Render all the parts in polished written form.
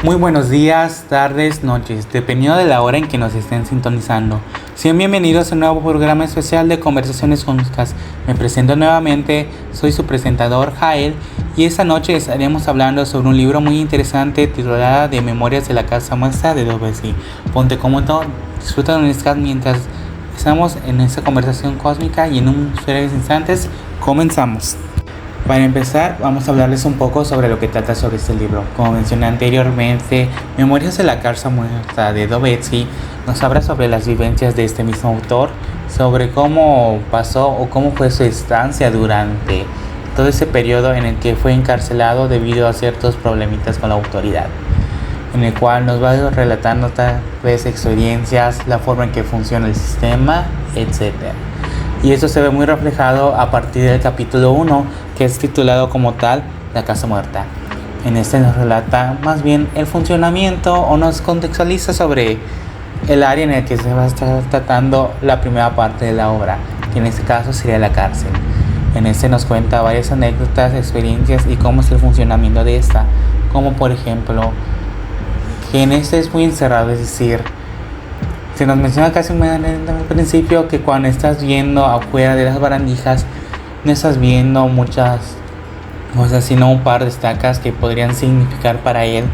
Muy buenos días, tardes, noches, dependiendo de la hora en que nos estén sintonizando. Sean bienvenidos a un nuevo programa especial de Conversaciones Cósmicas. Me presento nuevamente, soy su presentador Jael y esta noche estaremos hablando sobre un libro muy interesante titulado de Memorias de la Casa Muestra de Dobesi. Ponte cómodo, disfruta de un podcast mientras estamos en esta conversación cósmica y en unos breves instantes comenzamos. Para empezar, vamos a hablarles un poco sobre lo que trata sobre este libro. Como mencioné anteriormente, Memorias de la Casa Muerta de Dobesi nos habla sobre las vivencias de este mismo autor, sobre cómo pasó o cómo fue su estancia durante todo ese periodo en el que fue encarcelado debido a ciertos problemitas con la autoridad, en el cual nos va relatando tal vez experiencias, la forma en que funciona el sistema, etc. Y eso se ve muy reflejado a partir del capítulo 1, que es titulado como tal La Casa Muerta. En este nos relata más bien el funcionamiento o nos contextualiza sobre el área en el que se va a estar tratando la primera parte de la obra, que en este caso sería la cárcel. En este nos cuenta varias anécdotas, experiencias y cómo es el funcionamiento de esta, como por ejemplo que en este es muy encerrado, es decir, se nos menciona casi al principio que cuando estás viendo afuera de las barandijas no estás viendo muchas cosas, sino un par de estacas que podrían significar para él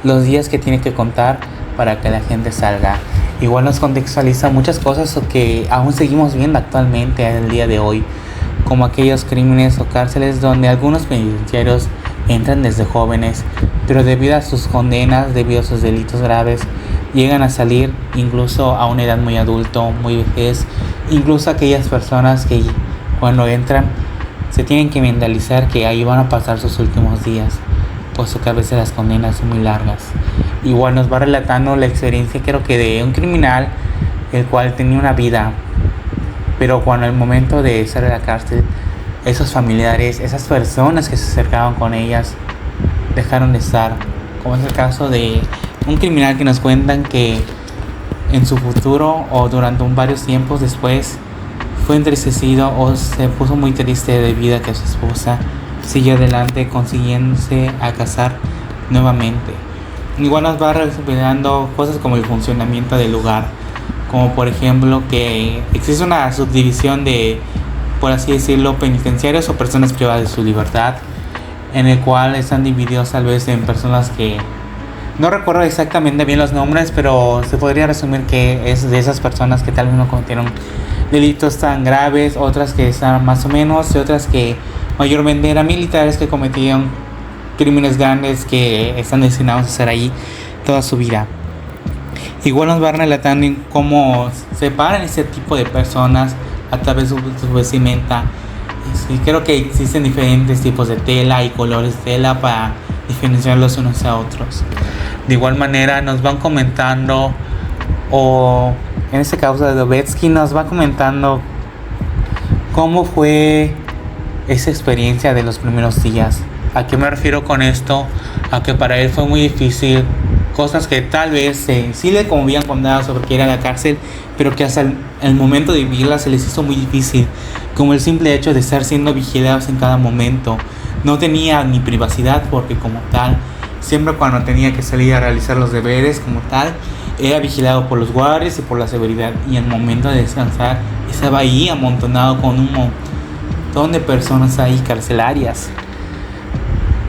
los días que tiene que contar para que la gente salga. Igual nos contextualiza muchas cosas que aún seguimos viendo actualmente en el día de hoy, como aquellos crímenes o cárceles donde algunos penitenciarios entran desde jóvenes, pero debido a sus condenas, debido a sus delitos graves, llegan a salir incluso a una edad muy adulto, muy vejez. Incluso aquellas personas que cuando entran se tienen que mentalizar que ahí van a pasar sus últimos días, puesto que a veces las condenas son muy largas. Igual nos va relatando la experiencia, creo que de un criminal el cual tenía una vida, pero cuando el momento de salir de la cárcel, esos familiares, esas personas que se acercaban con ellas dejaron de estar, como es el caso de un criminal que nos cuentan que en su futuro o durante varios tiempos después fue entristecido o se puso muy triste debido a que su esposa siguió adelante consiguiéndose a casar nuevamente. Igual nos va revelando cosas como el funcionamiento del lugar, como por ejemplo que existe una subdivisión de, por así decirlo, penitenciarios o personas privadas de su libertad, en el cual están divididos tal vez en personas que no recuerdo exactamente bien los nombres, pero se podría resumir que es de esas personas que tal vez no cometieron delitos tan graves, otras que están más o menos, y otras que mayormente eran militares que cometían crímenes grandes que están destinados a ser ahí toda su vida. Igual nos va relatando en cómo separan ese tipo de personas a través de su vestimenta. Y creo que existen diferentes tipos de tela y colores de tela para diferenciarlos unos a otros. De igual manera nos van comentando, o en este caso de Dobesi nos va comentando cómo fue esa experiencia de los primeros días. ¿A qué me refiero con esto? A que para él fue muy difícil, cosas que tal vez sí le conmovían cuando sobre que ir a la cárcel, pero que hasta el momento de vivirla se les hizo muy difícil, como el simple hecho de estar siendo vigilados en cada momento. No tenía ni privacidad porque como tal, siempre cuando tenía que salir a realizar los deberes como tal, era vigilado por los guardias y por la seguridad, y en el momento de descansar estaba ahí amontonado con un montón de personas ahí carcelarias,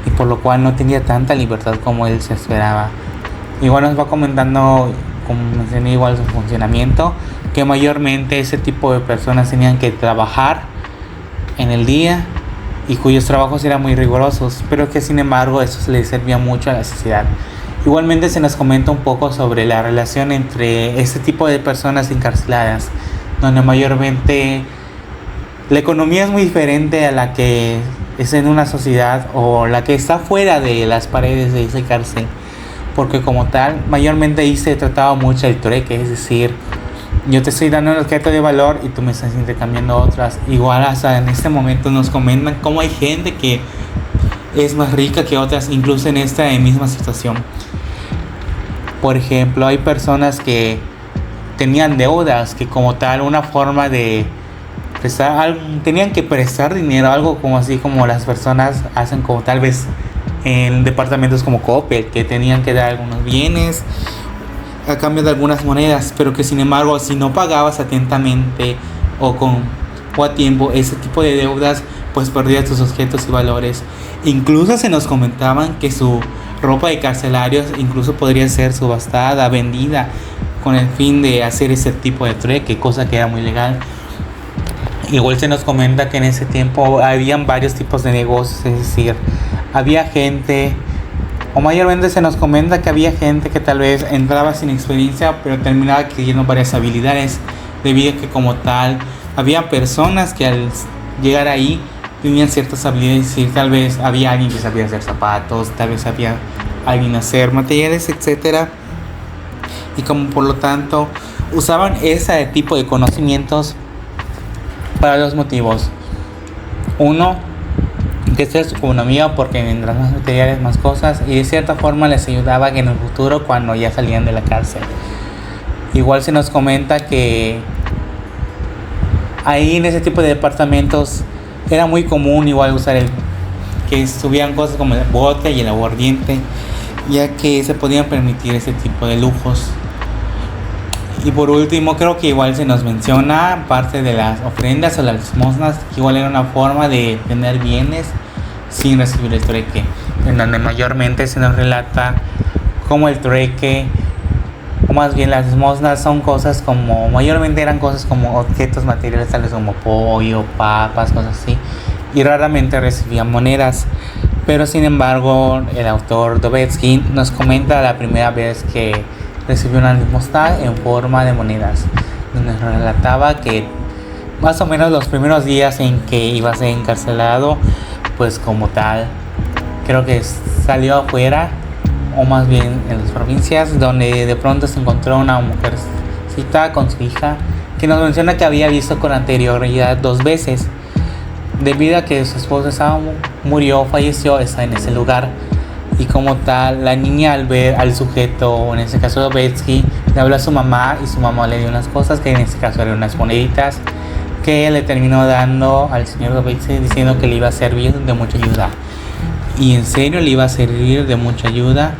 y por lo cual no tenía tanta libertad como él se esperaba. Igual nos va comentando, como mencioné, igual su funcionamiento, que mayormente ese tipo de personas tenían que trabajar en el día y cuyos trabajos eran muy rigurosos, pero que sin embargo eso les servía mucho a la sociedad. Igualmente se nos comenta un poco sobre la relación entre este tipo de personas encarceladas, donde mayormente la economía es muy diferente a la que es en una sociedad o la que está fuera de las paredes de esa cárcel, porque como tal mayormente ahí se trataba mucho el trueque, es decir, yo te estoy dando un objeto de valor y tú me estás intercambiando otras. Igual hasta en este momento nos comentan cómo hay gente que es más rica que otras, incluso en esta misma situación. Por ejemplo, hay personas que tenían deudas, que como tal una forma de prestar, tenían que prestar dinero, algo como así como las personas hacen, como tal vez en departamentos como Coppel, que tenían que dar algunos bienes a cambio de algunas monedas, pero que sin embargo si no pagabas atentamente o a tiempo ese tipo de deudas, pues perdías tus objetos y valores. Incluso se nos comentaban que su ropa de carcelarios incluso podría ser subastada, vendida, con el fin de hacer ese tipo de trueque, cosa que era muy legal. Igual se nos comenta que en ese tiempo habían varios tipos de negocios, es decir, había gente, o mayormente se nos comenta que había gente que tal vez entraba sin experiencia, pero terminaba adquiriendo varias habilidades, debido a que como tal, había personas que al llegar ahí tenían ciertas habilidades, es decir, tal vez había alguien que sabía hacer zapatos, tal vez había alguien hacer materiales, etcétera. Y como por lo tanto usaban ese tipo de conocimientos para dos motivos. Uno, que sea su economía, porque vendrán más materiales, más cosas, y de cierta forma les ayudaba en el futuro cuando ya salían de la cárcel. Igual se nos comenta que ahí en ese tipo de departamentos era muy común igual usar que subían cosas como el vodka y el aguardiente, ya que se podían permitir ese tipo de lujos. Y por último, creo que igual se nos menciona parte de las ofrendas o las limosnas, que igual era una forma de tener bienes sin recibir el trueque, en donde mayormente se nos relata como el trueque, o más bien las limosnas son cosas como, mayormente eran cosas como objetos materiales tales como pollo, papas, cosas así, y raramente recibían monedas. Pero sin embargo, el autor Dostoyevsky nos comenta la primera vez que recibió una limosna en forma de monedas, donde relataba que más o menos los primeros días en que iba a ser encarcelado, pues como tal, creo que salió afuera, o más bien en las provincias, donde de pronto se encontró una mujercita con su hija, que nos menciona que había visto con anterioridad 2 veces, debido a que su esposa falleció, está en ese lugar. Y como tal, la niña al ver al sujeto, o en este caso Dostoyevsky, le habló a su mamá y su mamá le dio unas cosas, que en este caso eran unas moneditas, que le terminó dando al señor Dostoyevsky diciendo que le iba a servir de mucha ayuda. Y en serio le iba a servir de mucha ayuda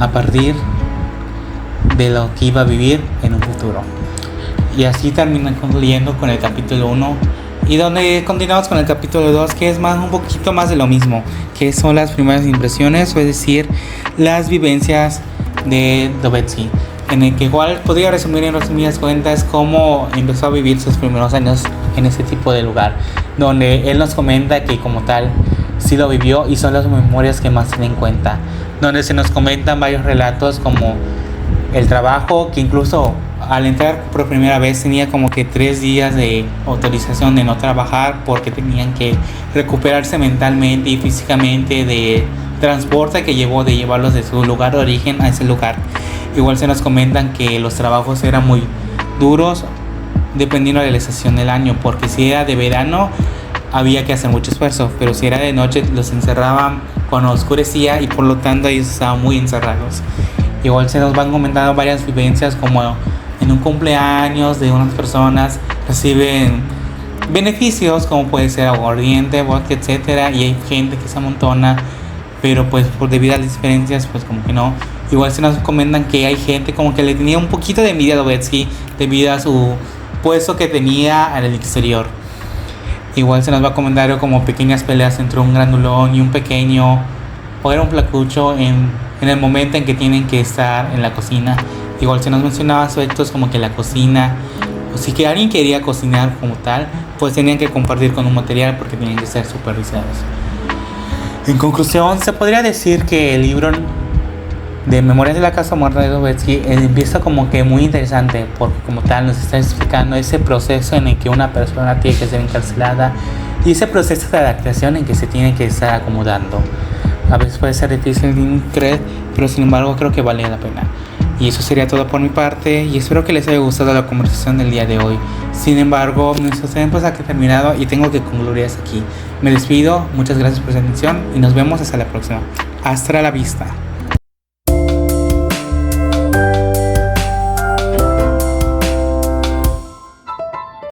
a partir de lo que iba a vivir en un futuro. Y así termina concluyendo con el capítulo 1. Y donde continuamos con el capítulo 2, que es un poquito más de lo mismo, que son las primeras impresiones, o es decir, las vivencias de Dostoyevsky, en el que igual podría resumir en resumidas cuentas cómo empezó a vivir sus primeros años en ese tipo de lugar, donde él nos comenta que como tal sí lo vivió y son las memorias que más tiene en cuenta, donde se nos comentan varios relatos como el trabajo, que incluso al entrar por primera vez tenía como que 3 días de autorización de no trabajar, porque tenían que recuperarse mentalmente y físicamente de transporte que llevó de llevarlos de su lugar de origen a ese lugar. Igual se nos comentan que los trabajos eran muy duros dependiendo de la estación del año, porque si era de verano había que hacer mucho esfuerzo, pero si era de noche los encerraban cuando oscurecía y por lo tanto ellos estaban muy encerrados. Igual se nos van comentando varias vivencias, como en un cumpleaños de unas personas reciben beneficios como puede ser aguardiente, vodka, etcétera, y hay gente que se amontona, pero pues por debido a las diferencias pues como que no. Igual se nos comentan que hay gente como que le tenía un poquito de envidia a Dostoyevsky debido a su puesto que tenía en el exterior. Igual se nos va a comentar como pequeñas peleas entre un grandulón y un pequeño, o era un flacucho, en el momento en que tienen que estar en la cocina. Igual se nos mencionaba aspectos como que la cocina, o si que alguien quería cocinar como tal, pues tenían que compartir con un material porque tenían que ser supervisados. En conclusión, se podría decir que el libro de Memorias de la Casa Muerta de Dostoyevsky empieza como que muy interesante, porque como tal nos está explicando ese proceso en el que una persona tiene que ser encarcelada y ese proceso de adaptación en que se tiene que estar acomodando. A veces puede ser difícil de creer, pero sin embargo creo que vale la pena. Y eso sería todo por mi parte, y espero que les haya gustado la conversación del día de hoy. Sin embargo, nuestro tiempo ha terminado y tengo que concluir hasta aquí. Me despido, muchas gracias por su atención y nos vemos hasta la próxima. Hasta la vista.